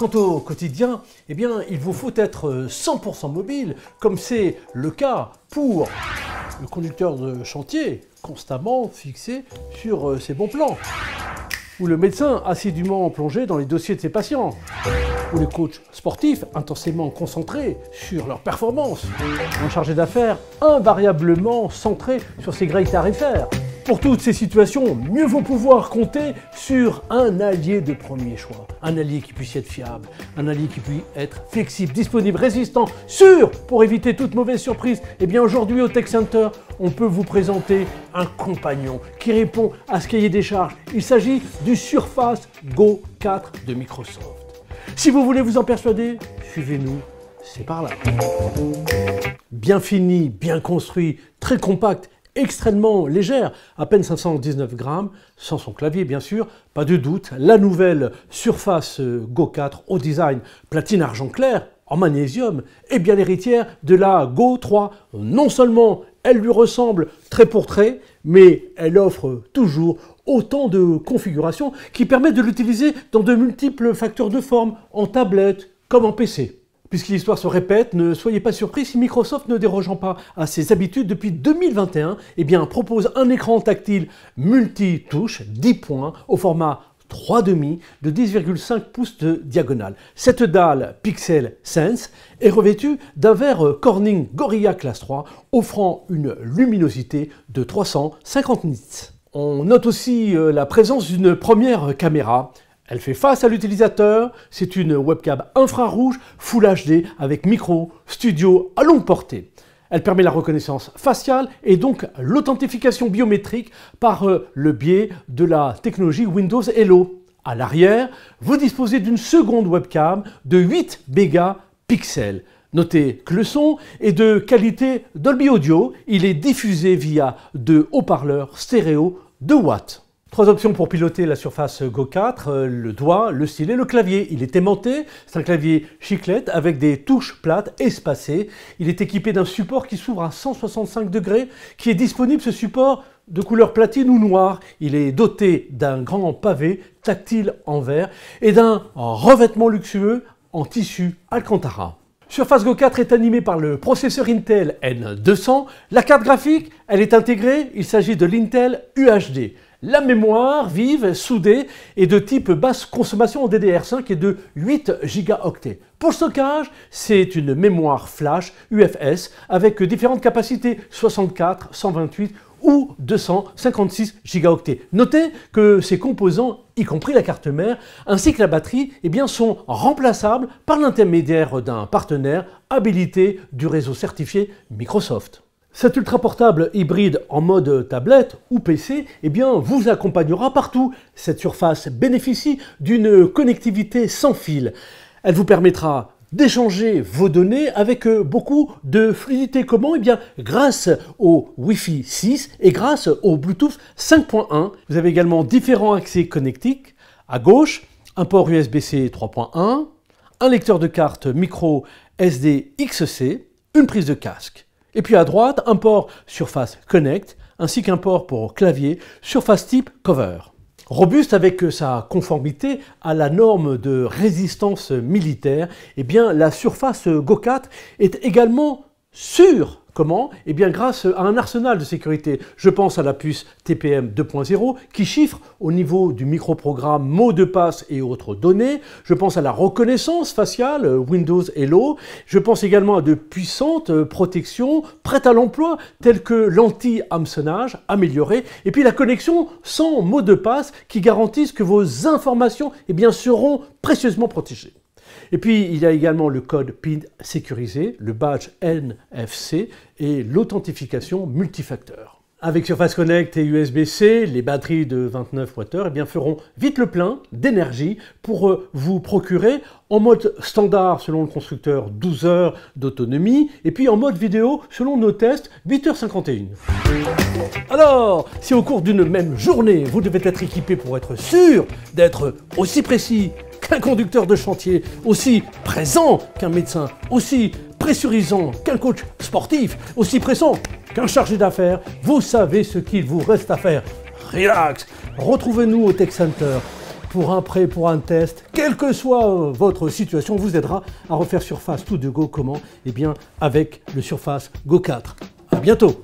Quant au quotidien, eh bien, il vous faut être 100% mobile, comme c'est le cas pour le conducteur de chantier, constamment fixé sur ses bons plans, ou le médecin assidûment plongé dans les dossiers de ses patients, ou les coachs sportifs intensément concentrés sur leur performance, ou un chargé d'affaires invariablement centré sur ses grilles tarifaires. Pour toutes ces situations, mieux vaut pouvoir compter sur un allié de premier choix. Un allié qui puisse être fiable, un allié qui puisse être flexible, disponible, résistant, sûr pour éviter toute mauvaise surprise. Et bien aujourd'hui au Tech Center, on peut vous présenter un compagnon qui répond à ce cahier des charges. Il s'agit du Surface Go 4 de Microsoft. Si vous voulez vous en persuader, suivez-nous, c'est par là. Bien fini, bien construit, très compact, extrêmement légère, à peine 519 grammes, sans son clavier bien sûr, pas de doute, la nouvelle Surface Go 4 au design platine argent clair, en magnésium, est bien l'héritière de la Go 3. Non seulement elle lui ressemble trait pour trait, mais elle offre toujours autant de configurations qui permettent de l'utiliser dans de multiples facteurs de forme, en tablette comme en PC. Puisque l'histoire se répète, ne soyez pas surpris si Microsoft, ne dérogeant pas à ses habitudes depuis 2021, eh bien, propose un écran tactile multi-touche 10 points au format 3,5 de 10,5 pouces de diagonale. Cette dalle Pixel Sense est revêtue d'un verre Corning Gorilla Class 3 offrant une luminosité de 350 nits. On note aussi la présence d'une première caméra. Elle fait face à l'utilisateur, c'est une webcam infrarouge Full HD avec micro, studio à longue portée. Elle permet la reconnaissance faciale et donc l'authentification biométrique par le biais de la technologie Windows Hello. À l'arrière, vous disposez d'une seconde webcam de 8 mégapixels. Notez que le son est de qualité Dolby Audio, il est diffusé via deux haut-parleurs stéréo 2 watts. 3 options pour piloter la Surface Go 4, le doigt, le stylet, le clavier. Il est aimanté, c'est un clavier chiclette avec des touches plates espacées. Il est équipé d'un support qui s'ouvre à 165 degrés, qui est disponible ce support de couleur platine ou noire. Il est doté d'un grand pavé tactile en verre et d'un revêtement luxueux en tissu Alcantara. Surface Go 4 est animée par le processeur Intel N200. La carte graphique, elle est intégrée, il s'agit de l'Intel UHD. La mémoire vive, soudée, est de type basse consommation en DDR5 et de 8 Go. Pour le stockage, c'est une mémoire flash UFS avec différentes capacités 64, 128 ou 256 Go. Notez que ces composants, y compris la carte mère, ainsi que la batterie, eh bien, sont remplaçables par l'intermédiaire d'un partenaire habilité du réseau certifié Microsoft. Cet ultra portable hybride en mode tablette ou PC eh bien, vous accompagnera partout. Cette surface bénéficie d'une connectivité sans fil. Elle vous permettra d'échanger vos données avec beaucoup de fluidité. Comment? Eh bien, grâce au Wi-Fi 6 et grâce au Bluetooth 5.1. Vous avez également différents accès connectiques. À gauche, un port USB-C 3.1, un lecteur de carte micro SD XC, une prise de casque. Et puis à droite, un port Surface Connect, ainsi qu'un port pour clavier Surface Type Cover. Robuste avec sa conformité à la norme de résistance militaire, eh bien la Surface Go 4 est également sûre. Comment? Eh bien grâce à un arsenal de sécurité. Je pense à la puce TPM 2.0 qui chiffre au niveau du microprogramme mots de passe et autres données. Je pense à la reconnaissance faciale Windows Hello. Je pense également à de puissantes protections prêtes à l'emploi telles que l'anti-hameçonnage amélioré et puis la connexion sans mot de passe qui garantissent que vos informations eh bien, seront précieusement protégées. Et puis, il y a également le code PIN sécurisé, le badge NFC et l'authentification multifacteur. Avec Surface Connect et USB-C, les batteries de 29 Wh eh bien, feront vite le plein d'énergie pour vous procurer en mode standard selon le constructeur 12 heures d'autonomie et puis en mode vidéo selon nos tests 8h51. Alors, si au cours d'une même journée, vous devez être équipé pour être sûr d'être aussi précis qu'un conducteur de chantier, aussi présent qu'un médecin, aussi pressurisant qu'un coach sportif, aussi pressant qu'un chargé d'affaires, vous savez ce qu'il vous reste à faire. Relax. Retrouvez-nous au Tech Center pour un prêt, pour un test, quelle que soit votre situation, on vous aidera à refaire Surface tout de go. Comment? Eh bien avec le Surface Go 4. À bientôt.